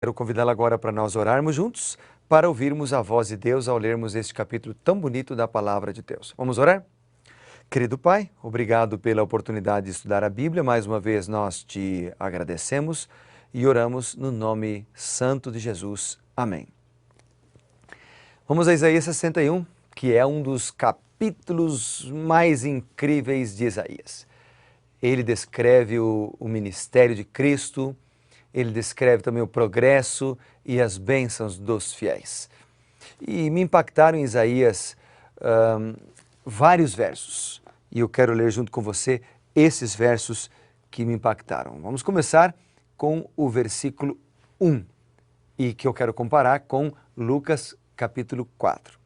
Quero convidá-la agora para nós orarmos juntos, para ouvirmos a voz de Deus ao lermos este capítulo tão bonito da Palavra de Deus. Vamos orar? Querido Pai, obrigado pela oportunidade de estudar a Bíblia. Mais uma vez nós te agradecemos e oramos no nome santo de Jesus. Amém. Vamos a Isaías 61, que é um dos capítulos mais incríveis de Isaías. Ele descreve o ministério de Cristo, ele descreve também o progresso e as bênçãos dos fiéis. E me impactaram em Isaías vários versos. E eu quero ler junto com você esses versos que me impactaram. Vamos começar com o versículo 1, e que eu quero comparar com Lucas capítulo 4.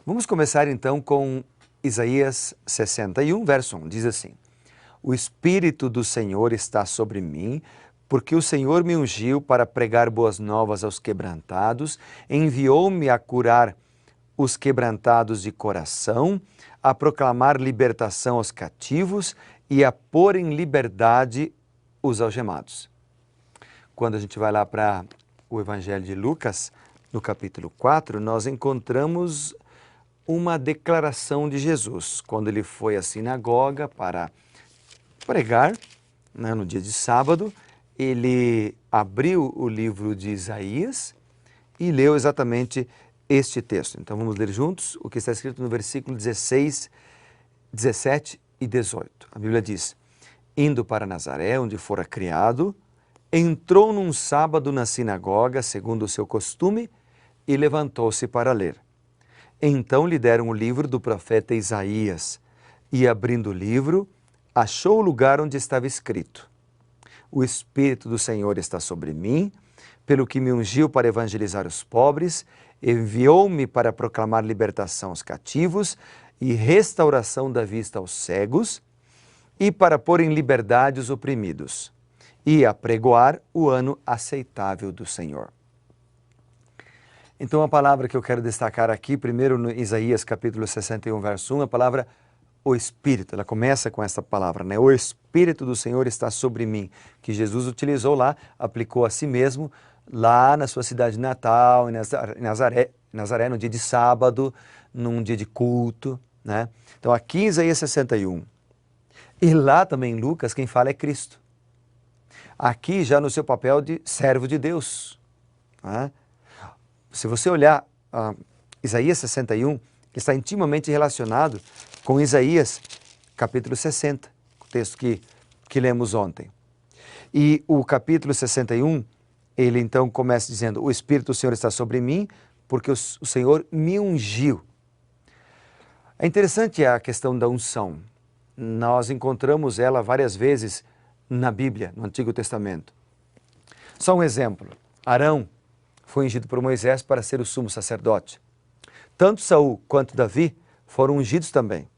Vamos começar então com Isaías 61, verso 1. Diz assim: O Espírito do Senhor está sobre mim, porque o Senhor me ungiu para pregar boas novas aos quebrantados, enviou-me a curar os quebrantados de coração, a proclamar libertação aos cativos e a pôr em liberdade os algemados. Quando a gente vai lá para o Evangelho de Lucas, no capítulo 4, nós encontramos uma declaração de Jesus, quando ele foi à sinagoga para pregar, no dia de sábado. Ele abriu o livro de Isaías e leu exatamente este texto. Então vamos ler juntos o que está escrito no versículo 16, 17 e 18. A Bíblia diz: Indo para Nazaré, onde fora criado, entrou num sábado na sinagoga, segundo o seu costume, e levantou-se para ler. Então lhe deram o livro do profeta Isaías, e abrindo o livro, achou o lugar onde estava escrito: O Espírito do Senhor está sobre mim, pelo que me ungiu para evangelizar os pobres, enviou-me para proclamar libertação aos cativos e restauração da vista aos cegos, e para pôr em liberdade os oprimidos, e apregoar o ano aceitável do Senhor. Então a palavra que eu quero destacar aqui, primeiro no Isaías capítulo 61, verso 1, a palavra o Espírito. Ela começa com essa palavra, né? O Espírito do Senhor está sobre mim, que Jesus utilizou lá, aplicou a si mesmo, lá na sua cidade natal, em Nazaré, no dia de sábado, num dia de culto, né? Então aqui em Isaías 61. E lá também em Lucas, quem fala é Cristo. Aqui já no seu papel de servo de Deus, né? Se você olhar Isaías 61, está intimamente relacionado com Isaías capítulo 60, o texto que lemos ontem. E o capítulo 61, ele então começa dizendo: O Espírito do Senhor está sobre mim, porque o Senhor me ungiu. É interessante a questão da unção. Nós encontramos ela várias vezes na Bíblia, no Antigo Testamento. Só um exemplo: Arão foi ungido por Moisés para ser o sumo sacerdote. Tanto Saul quanto Davi foram ungidos também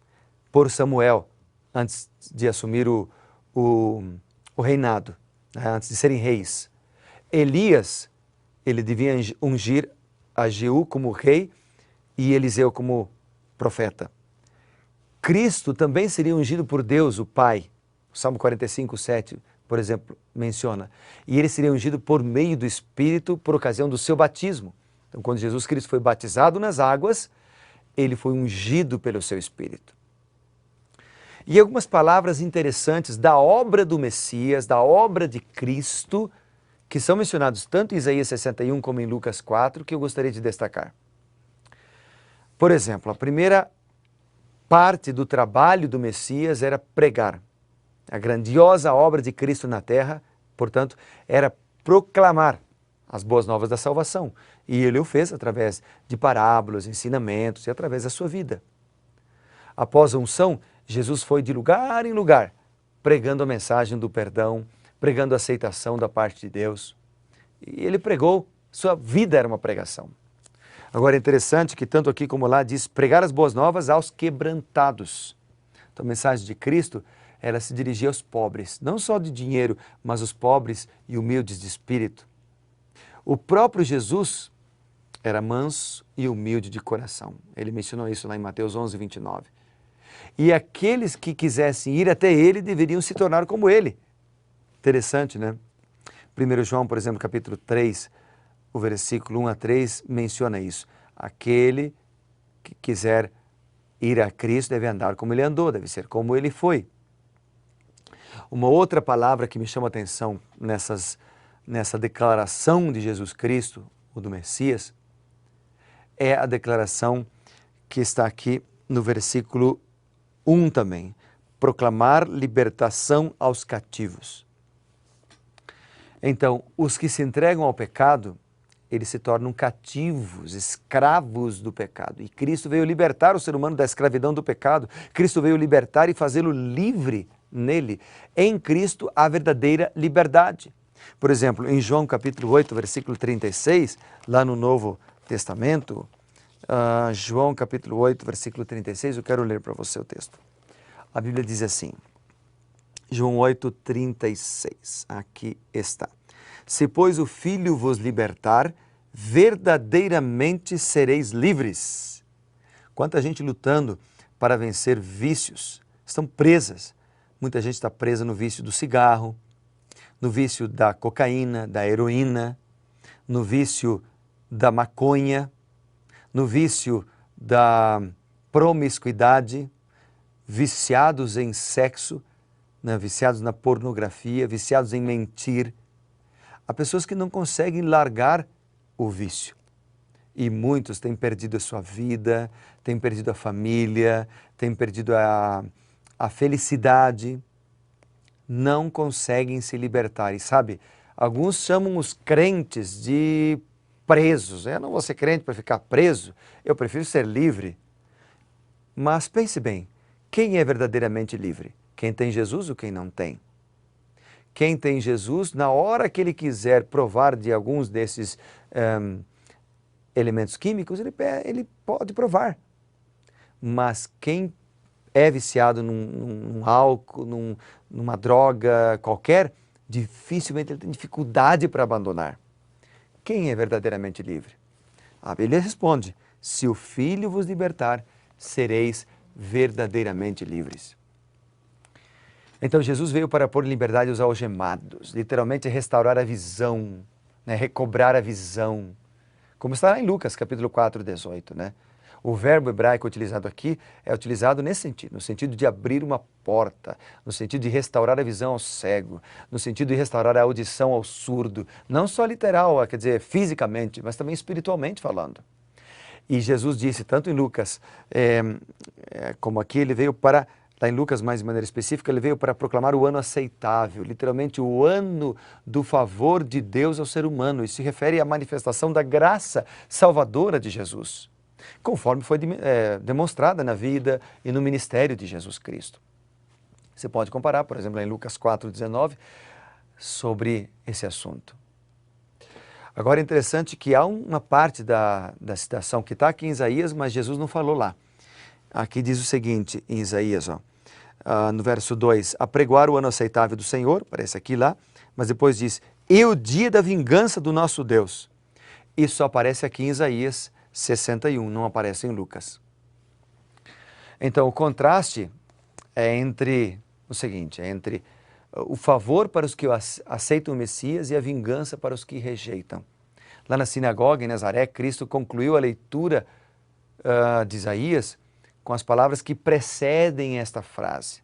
por Samuel, antes de assumir o reinado, né, antes de serem reis. Elias, ele devia ungir a Jeú como rei e Eliseu como profeta. Cristo também seria ungido por Deus, o Pai. O Salmo 45, 7, por exemplo, menciona. E ele seria ungido por meio do Espírito por ocasião do seu batismo. Então, quando Jesus Cristo foi batizado nas águas, ele foi ungido pelo seu Espírito. E algumas palavras interessantes da obra do Messias, da obra de Cristo, que são mencionados tanto em Isaías 61 como em Lucas 4, que eu gostaria de destacar. Por exemplo, a primeira parte do trabalho do Messias era pregar. A grandiosa obra de Cristo na terra, portanto, era proclamar as boas novas da salvação. E ele o fez através de parábolas, ensinamentos e através da sua vida. Após a unção, Jesus foi de lugar em lugar, pregando a mensagem do perdão, pregando a aceitação da parte de Deus. E ele pregou, sua vida era uma pregação. Agora é interessante que tanto aqui como lá diz pregar as boas novas aos quebrantados. Então a mensagem de Cristo, ela se dirigia aos pobres, não só de dinheiro, mas os pobres e humildes de espírito. O próprio Jesus era manso e humilde de coração. Ele mencionou isso lá em Mateus 11, 29. E aqueles que quisessem ir até ele deveriam se tornar como ele. Interessante, né? 1 João, por exemplo, capítulo 3, o versículo 1 a 3 menciona isso. Aquele que quiser ir a Cristo deve andar como ele andou, deve ser como ele foi. Uma outra palavra que me chama a atenção nessa declaração de Jesus Cristo, o do Messias, é a declaração que está aqui no versículo 1 também. Proclamar libertação aos cativos. Então, os que se entregam ao pecado, eles se tornam cativos, escravos do pecado. E Cristo veio libertar o ser humano da escravidão do pecado. Cristo veio libertar e fazê-lo livre nele. Em Cristo há verdadeira liberdade. Por exemplo, em João capítulo 8, versículo 36, lá no Novo Testamento, João capítulo 8, versículo 36, eu quero ler para você o texto. A Bíblia diz assim, João 8, 36, aqui está. Se, pois, o Filho vos libertar, verdadeiramente sereis livres. Quanta gente lutando para vencer vícios, estão presas. Muita gente está presa no vício do cigarro, no vício da cocaína, da heroína, no vício da maconha, no vício da promiscuidade, viciados em sexo, né, viciados na pornografia, viciados em mentir. Há pessoas que não conseguem largar o vício. E muitos têm perdido a sua vida, têm perdido a família, têm perdido a felicidade, não conseguem se libertar. E sabe, alguns chamam os crentes de presos. Eu não vou ser crente para ficar preso, eu prefiro ser livre. Mas pense bem, quem é verdadeiramente livre? Quem tem Jesus ou quem não tem? Quem tem Jesus, na hora que ele quiser provar de alguns desses elementos químicos, ele pode provar. Mas quem é viciado num álcool, numa droga qualquer, dificilmente ele tem dificuldade para abandonar. Quem é verdadeiramente livre? A Bíblia responde, se o Filho vos libertar, sereis verdadeiramente livres. Então Jesus veio para pôr em liberdade os algemados, literalmente restaurar a visão, né? Recobrar a visão, como está lá em Lucas capítulo 4, 18, né? O verbo hebraico utilizado aqui é utilizado nesse sentido, no sentido de abrir uma porta, no sentido de restaurar a visão ao cego, no sentido de restaurar a audição ao surdo, não só literal, quer dizer, fisicamente, mas também espiritualmente falando. E Jesus disse, tanto em Lucas como aqui, ele veio para, lá em Lucas mais de maneira específica, ele veio para proclamar o ano aceitável, literalmente o ano do favor de Deus ao ser humano. Isso se refere à manifestação da graça salvadora de Jesus, conforme foi demonstrada na vida e no ministério de Jesus Cristo. Você pode comparar, por exemplo, em Lucas 4,19, sobre esse assunto. Agora é interessante que há uma parte da citação que está aqui em Isaías, mas Jesus não falou lá. Aqui diz o seguinte, em Isaías, no verso 2, apregoar o ano aceitável do Senhor, parece aqui lá, mas depois diz, e o dia da vingança do nosso Deus. Isso aparece aqui em Isaías 61, não aparece em Lucas. Então, o contraste é entre o seguinte, é entre o favor para os que aceitam o Messias e a vingança para os que rejeitam. Lá na sinagoga em Nazaré, Cristo concluiu a leitura de Isaías com as palavras que precedem esta frase.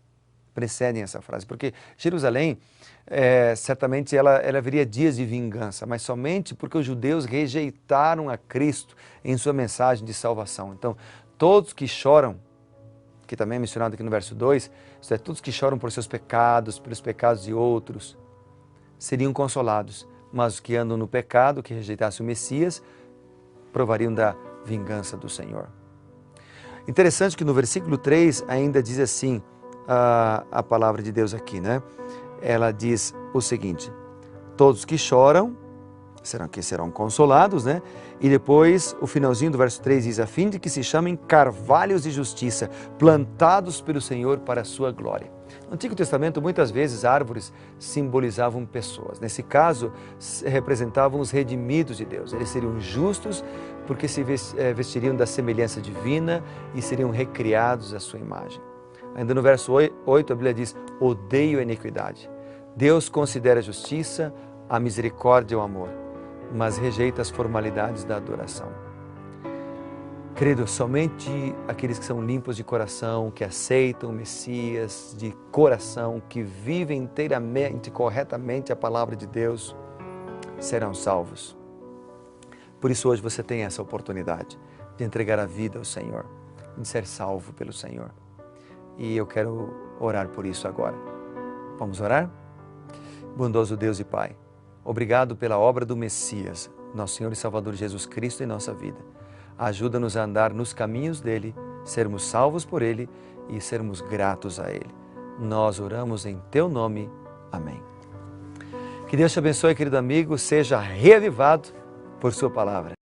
Porque Jerusalém, certamente ela viria dias de vingança, mas somente porque os judeus rejeitaram a Cristo em sua mensagem de salvação. Então, todos que choram, que também é mencionado aqui no verso 2, isto é, todos que choram por seus pecados, pelos pecados de outros, seriam consolados, mas os que andam no pecado, que rejeitassem o Messias, provariam da vingança do Senhor. Interessante que no versículo 3 ainda diz assim, a palavra de Deus aqui, né? Ela diz o seguinte, todos que choram serão consolados, né? E depois, o finalzinho do verso 3 diz, a fim de que se chamem carvalhos de justiça, plantados pelo Senhor para a sua glória. No Antigo Testamento, muitas vezes, árvores simbolizavam pessoas. Nesse caso, representavam os redimidos de Deus. Eles seriam justos porque se vestiriam da semelhança divina e seriam recriados à sua imagem. Ainda no verso 8, a Bíblia diz, odeio a iniquidade. Deus considera a justiça, a misericórdia e o amor, mas rejeita as formalidades da adoração. Querido, somente aqueles que são limpos de coração, que aceitam o Messias de coração, que vivem inteiramente, corretamente a palavra de Deus, serão salvos. Por isso hoje você tem essa oportunidade de entregar a vida ao Senhor, de ser salvo pelo Senhor. E eu quero orar por isso agora. Vamos orar? Bondoso Deus e Pai, obrigado pela obra do Messias, nosso Senhor e Salvador Jesus Cristo em nossa vida. Ajuda-nos a andar nos caminhos dele, sermos salvos por ele e sermos gratos a ele. Nós oramos em teu nome. Amém. Que Deus te abençoe, querido amigo, seja reavivado por sua palavra.